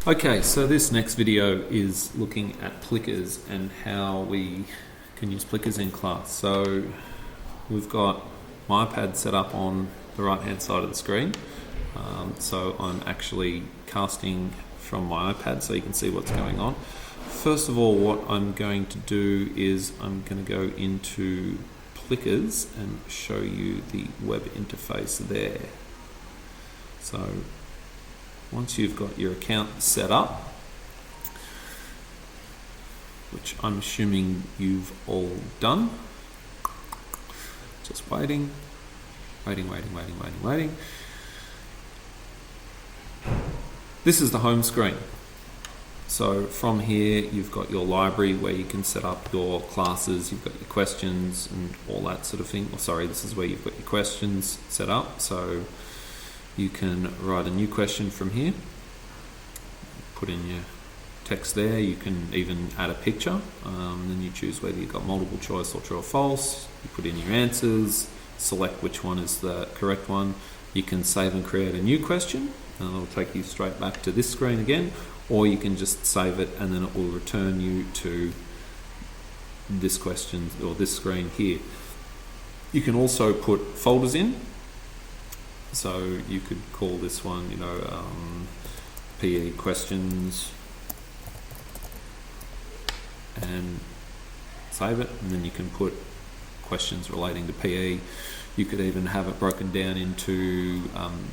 Okay, so this next video is looking at Plickers and how we can use Plickers in class. So we've got my iPad set up on the right hand side of the screen. So I'm actually casting from my iPad so you can see what's going on. First of all, what I'm going to do is I'm going to go into Plickers and show you the web interface there. So once you've got your account set up, which I'm assuming you've all done, just waiting. This is the home screen. So from here, you've got your library where you can set up your classes, you've got your questions and all that sort of thing. This is where you've got your questions set up. So you can write a new question from here, put in your text there. You can even add a picture. Then you choose whether you've got multiple choice or true or false. You put in your answers, select which one is the correct one. You can save and create a new question, and it'll take you straight back to this screen again, or you can just save it and then it will return you to this question or this screen here. You can also put folders in. So you could call this one, PE questions, and save it, and then you can put questions relating to PE. You could even have it broken down into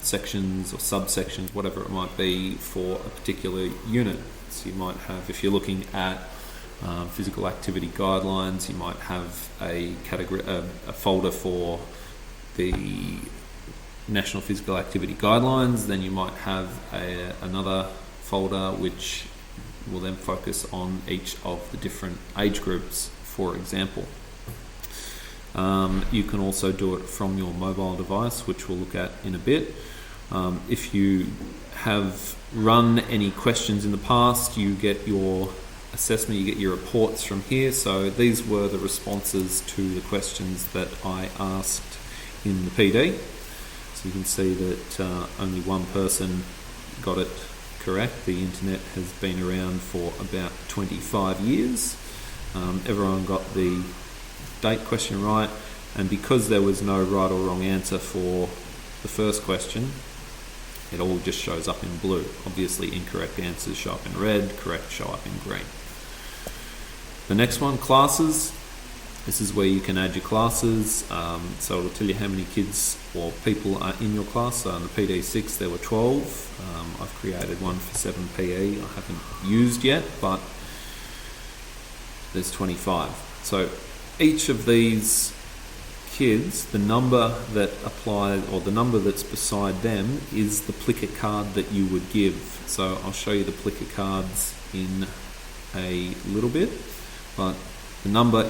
sections or subsections, whatever it might be for a particular unit. So you might have, if you're looking at physical activity guidelines, you might have a category, a folder for the National Physical Activity Guidelines. Then you might have another folder which will then focus on each of the different age groups, for example. You can also do it from your mobile device, which we'll look at in a bit. If you have run any questions in the past, you get your assessment, you get your reports from here. So these were the responses to the questions that I asked in the PD. So you can see that only one person got it correct. The internet has been around for about 25 years. Everyone got the date question right, and because there was no right or wrong answer for the first question, it all just shows up in blue. Obviously incorrect answers show up in red, correct show up in green. The next one, classes. This is where you can add your classes. So it'll tell you how many kids or people are in your class. So in the PD6 there were 12. I've created one for 7 PE. I haven't used yet, but there's 25. So each of these kids, the number that applies or the number that's beside them is the Plicker card that you would give. So I'll show you the Plicker cards in a little bit, but the number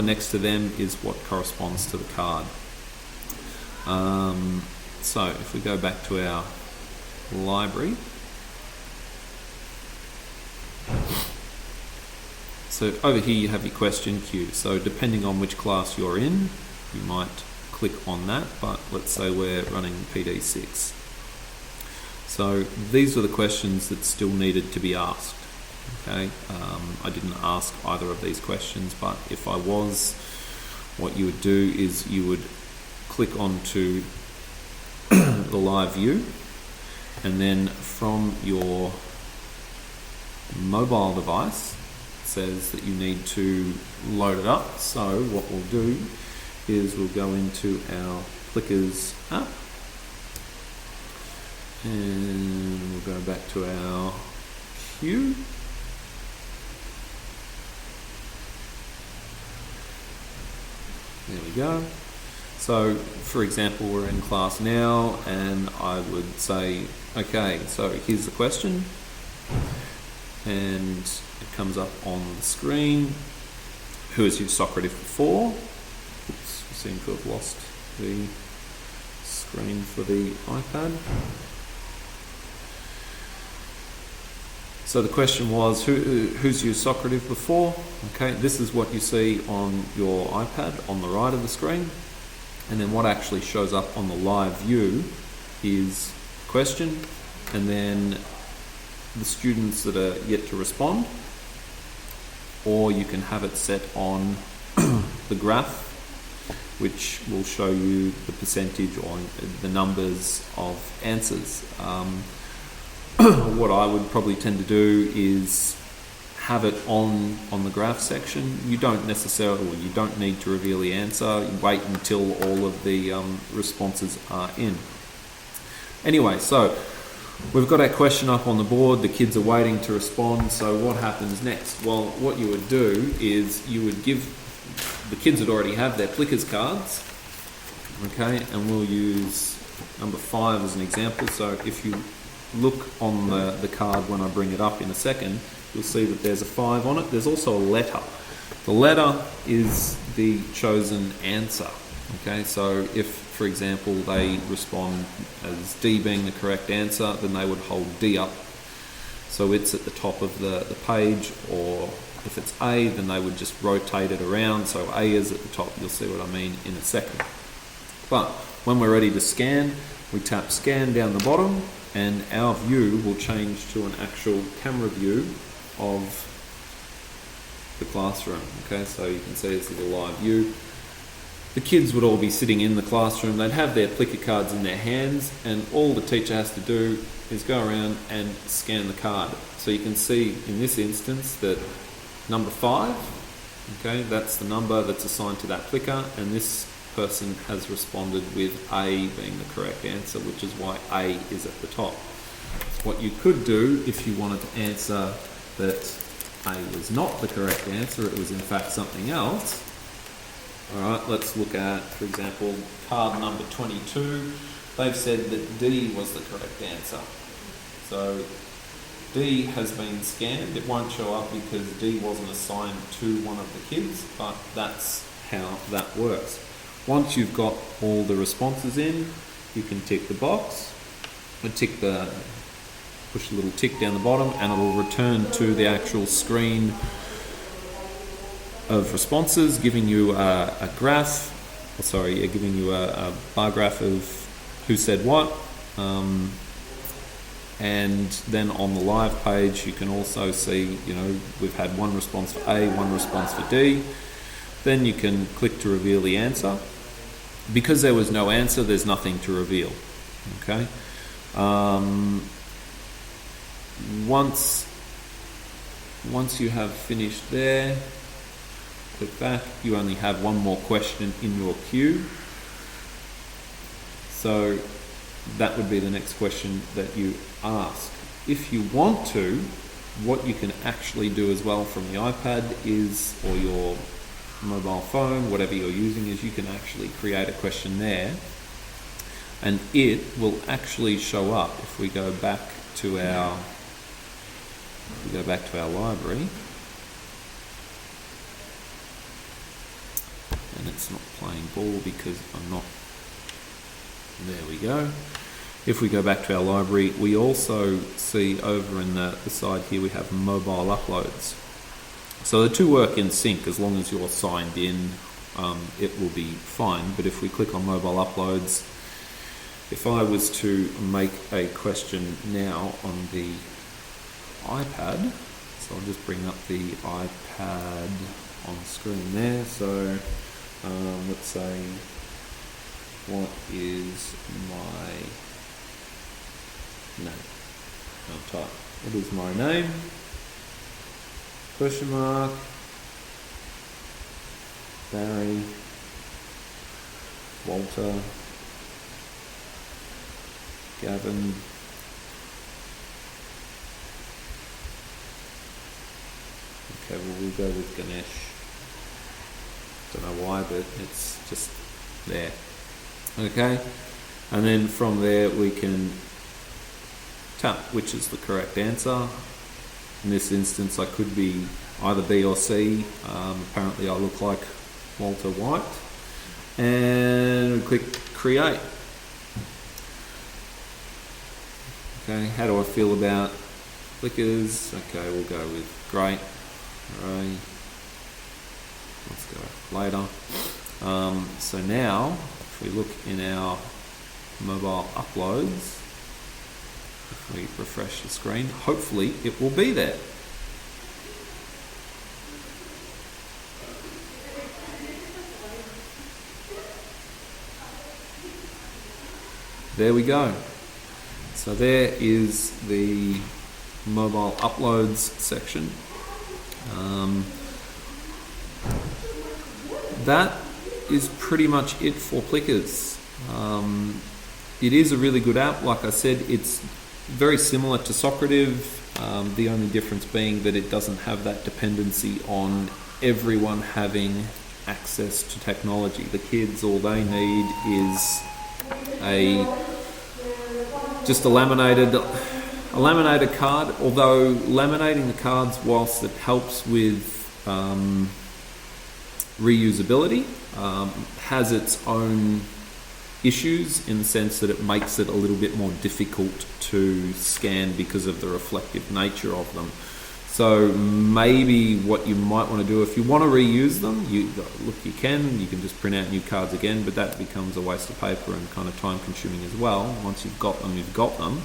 next to them is what corresponds to the card. So if we go back to our library, so over here you have your question queue. So depending on which class you're in, you might click on that, but let's say we're running PD6. So these were the questions that still needed to be asked. Okay, I didn't ask either of these questions, but if I was, what you would do is you would click onto the live view, and then from your mobile device, it says that you need to load it up. So what we'll do is we'll go into our Plickers app, and we'll go back to our queue. There we go. So for example, we're in class now, and I would say, okay, so here's the question, and it comes up on the screen. Who has used Socrative before? Oops, we seem to have lost the screen for the iPad. So the question was, who's used Socrative before? Okay, this is what you see on your iPad on the right of the screen. And then what actually shows up on the live view is question, and then the students that are yet to respond, or you can have it set on the graph, which will show you the percentage or the numbers of answers. What I would probably tend to do is have it on the graph section. You don't necessarily, or you don't need to reveal the answer. You wait until all of the responses are in. Anyway, so we've got our question up on the board. The kids are waiting to respond. So what happens next? Well, what you would do is you would give the kids that already have their Plickers cards, okay, and we'll use number 5 as an example. So if you look on the card when I bring it up in a second, you'll see that there's a 5 on it. There's also a letter. The letter is the chosen answer, okay. So if, for example, they respond as D being the correct answer, then they would hold D up, so it's at the top of the page. Or if it's A, then they would just rotate it around, so A is at the top. You'll see what I mean in a second. But when we're ready to scan, we tap scan down the bottom, and our view will change to an actual camera view of the classroom. Okay, so you can see this is a live view. The kids would all be sitting in the classroom. They'd have their Plicker cards in their hands, and all the teacher has to do is go around and scan the card. So you can see in this instance that number 5, okay, that's the number that's assigned to that Plicker, and this person has responded with A being the correct answer, which is why A is at the top. What you could do if you wanted to answer that A was not the correct answer, it was in fact something else. Alright, let's look at, for example, card number 22. They've said that D was the correct answer. So D has been scanned. It won't show up because D wasn't assigned to one of the kids, but that's how that works. Once you've got all the responses in, you can tick the box, push a little tick down the bottom, and it will return to the actual screen of responses, giving you a graph, giving you a bar graph of who said what. And then on the live page, you can also see, we've had one response for A, one response for D. Then you can click to reveal the answer. Because there was no answer, there's nothing to reveal. Okay. Once you have finished there, click back. You only have one more question in your queue. So that would be the next question that you ask. If you want to, what you can actually do as well from the iPad is, or your mobile phone, whatever you're using, is you can actually create a question there, and it will actually show up if we go back to our library. And it's not playing ball because I'm not. There we go. If we go back to our library, we also see over in the side here we have mobile uploads. So the two work in sync. As long as you're signed in, it will be fine. But if we click on mobile uploads, if I was to make a question now on the iPad, so I'll just bring up the iPad on screen there. So let's say, what is my name? I'll type, what is my name? Question mark. Barry. Walter. Gavin. Okay, well, we'll go with Ganesh. Don't know why, but it's just there. Okay, and then from there we can tap which is the correct answer. In this instance, I could be either B or C. Apparently, I look like Walter White, and click create. Okay, how do I feel about Plickers? Okay, we'll go with great. Alright, let's go later. So now, if we look in our mobile uploads, If we refresh the screen, hopefully it will be there. There we go. So there is the mobile uploads section. That is pretty much it for Plickers. It is a really good app. Like I said, it's very similar to Socrative, the only difference being that it doesn't have that dependency on everyone having access to technology. The kids, all they need is just a laminated card, although laminating the cards, whilst it helps with reusability, has its own issues in the sense that it makes it a little bit more difficult to scan because of the reflective nature of them. So maybe what you might want to do, if you want to reuse them, you can just print out new cards again, but that becomes a waste of paper and kind of time consuming as well. Once you've got them, you've got them.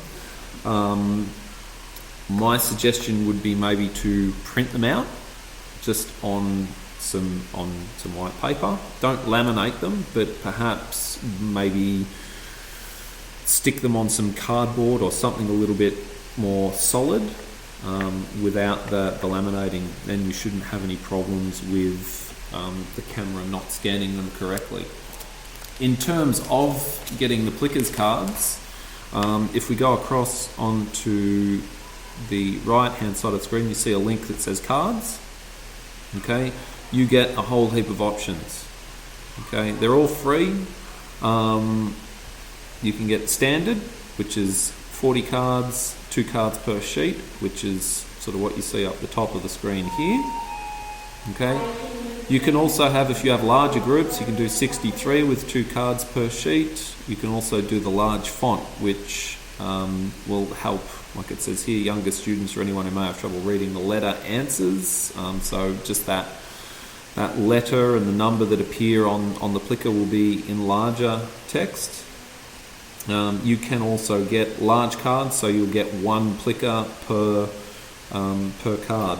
My suggestion would be maybe to print them out just on some white paper. Don't laminate them, but perhaps maybe stick them on some cardboard or something a little bit more solid. Without the laminating, then you shouldn't have any problems with the camera not scanning them correctly. In terms of getting the Plickers cards, if we go across onto the right hand side of the screen, you see a link that says cards. Okay, you get a whole heap of options. Okay, they're all free. You can get standard, which is 40 cards, 2 cards per sheet, which is sort of what you see up the top of the screen here. Okay. You can also have, if you have larger groups, you can do 63 with 2 cards per sheet. You can also do the large font, which will help, like it says here, younger students or anyone who may have trouble reading the letter answers. So just that letter and the number that appear on the Plicker will be in larger text. You can also get large cards, so you'll get 1 Plicker per card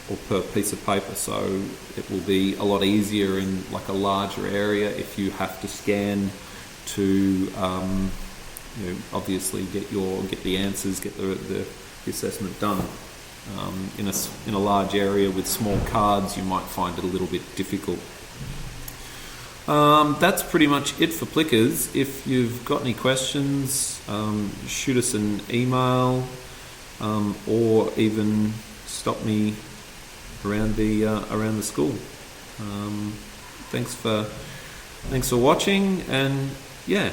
or per piece of paper, so it will be a lot easier in like a larger area if you have to scan to obviously get the answers, get the assessment done. In a large area with small cards, you might find it a little bit difficult. That's pretty much it for Plickers. If you've got any questions, shoot us an email, or even stop me around the school. Thanks for watching, and yeah.